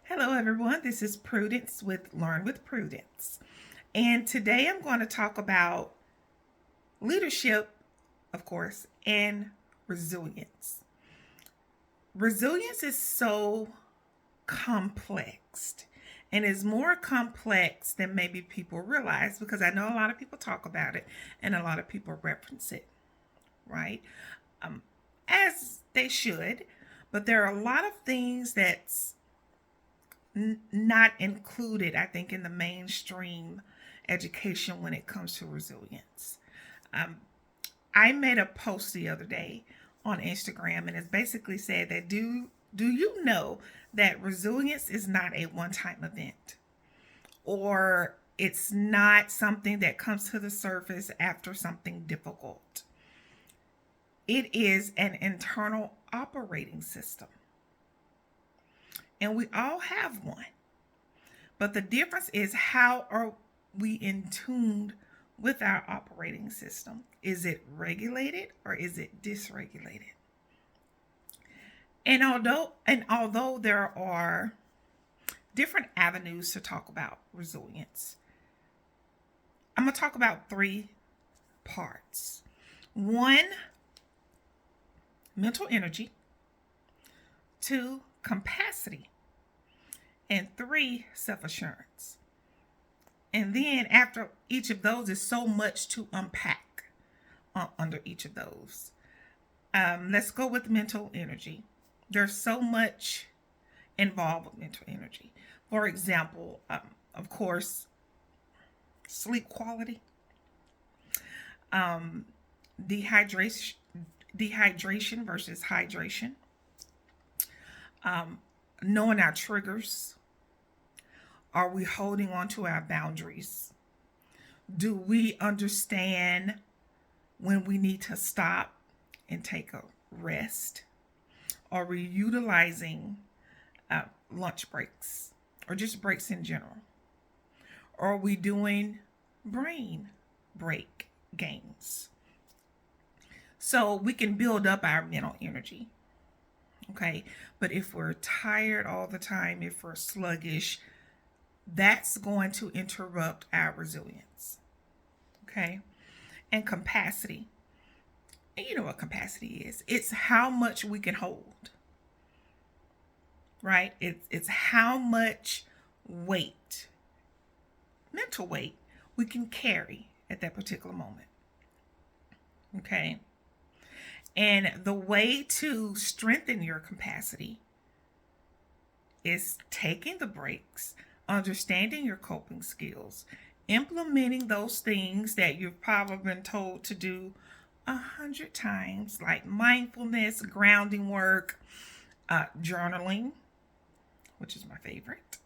Hello, everyone. This is Prudence with Learn with Prudence. And today I'm going to talk about leadership, of course, and resilience. Resilience is so complex and is more complex than maybe people realize because I know a lot of people talk about it and a lot of people reference it, right? Um, as they should, but there are a lot of things that's not included, I think, in the mainstream education when it comes to resilience. Um, I made a post the other day on Instagram, and it basically said that do you know that resilience is not a one time event, or it's not something that comes to the surface after something difficult. It is an internal operating system, and we all have one. But the difference is, how are we in tune with our operating system? Is it regulated or is it dysregulated? And although there are different avenues to talk about resilience, I'm going to talk about three parts. One, mental energy. Two, capacity. And three, self assurance. And then after each of those is so much to unpack under each of those. Let's go with mental energy. There's so much involved with mental energy. For example, of course, sleep quality, um, dehydration, dehydration versus hydration, knowing our triggers. Are we holding on to our boundaries? Do we understand when we need to stop and take a rest? Are we utilizing lunch breaks or just breaks in general? Are we doing brain break games? So we can build up our mental energy. Okay. But if we're tired all the time, if we're sluggish, that's going to interrupt our resilience. Okay. And capacity. And you know what capacity is, it's how much we can hold, right? It's how much weight, mental weight, we can carry at that particular moment. Okay. And the way to strengthen your capacity is taking the breaks, understanding your coping skills, implementing those things that you've probably been told to do 100 times, like mindfulness, grounding work, journaling, which is my favorite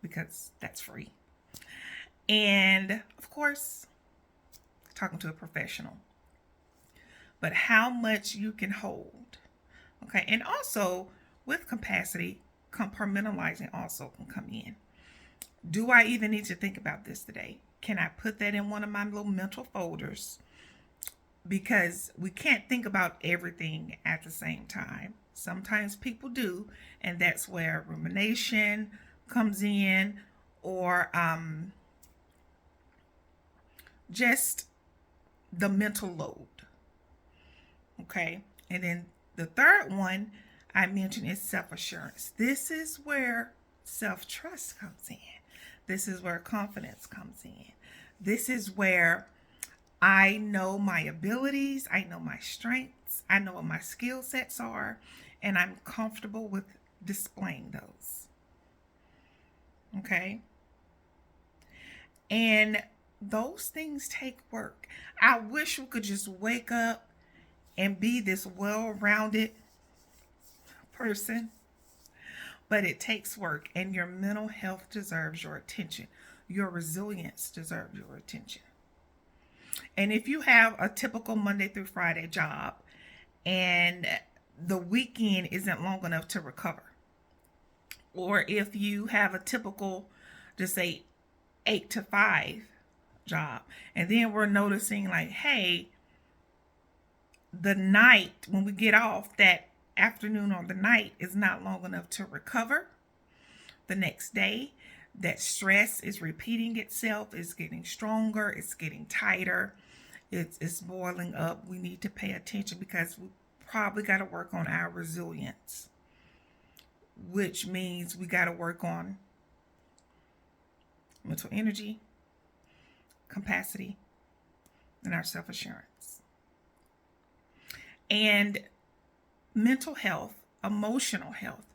because that's free. And of course, talking to a professional. But how much you can hold. Okay. And also with capacity, compartmentalizing also can come in. Do I even need to think about this today? Can I put that in one of my little mental folders? Because we can't think about everything at the same time. Sometimes people do, and that's where rumination comes in, or just the mental load. Okay. And then the third one I mentioned is self assurance. This is where self trust comes in. This is where confidence comes in. This is where I know my abilities, I know my strengths, I know what my skill sets are, and I'm comfortable with displaying those. Okay. And those things take work. I wish we could just wake up and be this well rounded person, but it takes work, and your mental health deserves your attention. Your resilience deserves your attention. And if you have a typical Monday through Friday job and the weekend isn't long enough to recover, or if you have a typical, just say, 8 to 5 job, and then we're noticing, like, hey, the night when we get off, that afternoon or the night is not long enough to recover, the next day. That stress is repeating itself, it's getting stronger, it's getting tighter, it's boiling up. We need to pay attention because we probably got to work on our resilience, which means we got to work on mental energy, capacity, and our self assurance. And mental health, emotional health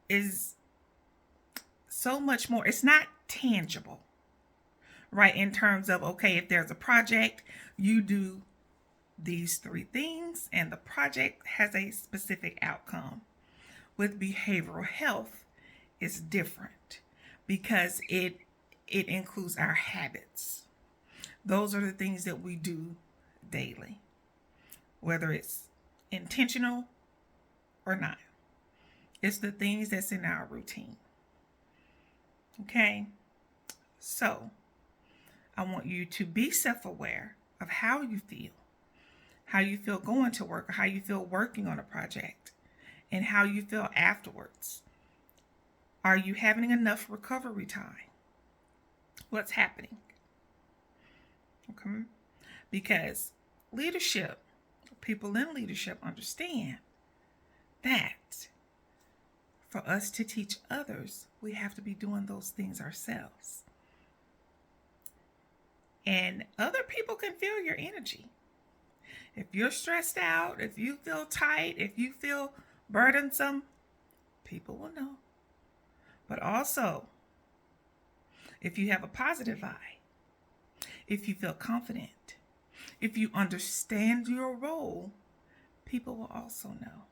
is so much more. It's not tangible, right? In terms of, okay, if there's a project, you do these 3 things and the project has a specific outcome. With behavioral health, it's different because it includes our habits. Those are the things that we do daily, whether it's intentional or not. It's the things that's in our routine. Okay? So, I want you to be self-aware of how you feel going to work, or how you feel working on a project, and how you feel afterwards. Are you having enough recovery time? What's happening? Okay? Because leadership, people in leadership understand that for us to teach others, we have to be doing those things ourselves. And other people can feel your energy. If you're stressed out, if you feel tight, if you feel burdensome, people will know. But also, if you have a positive vibe, if you feel confident, if you understand your role, people will also know.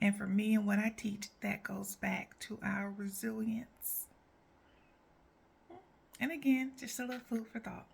And for me and what I teach, that goes back to our resilience. And again, just a little food for thought.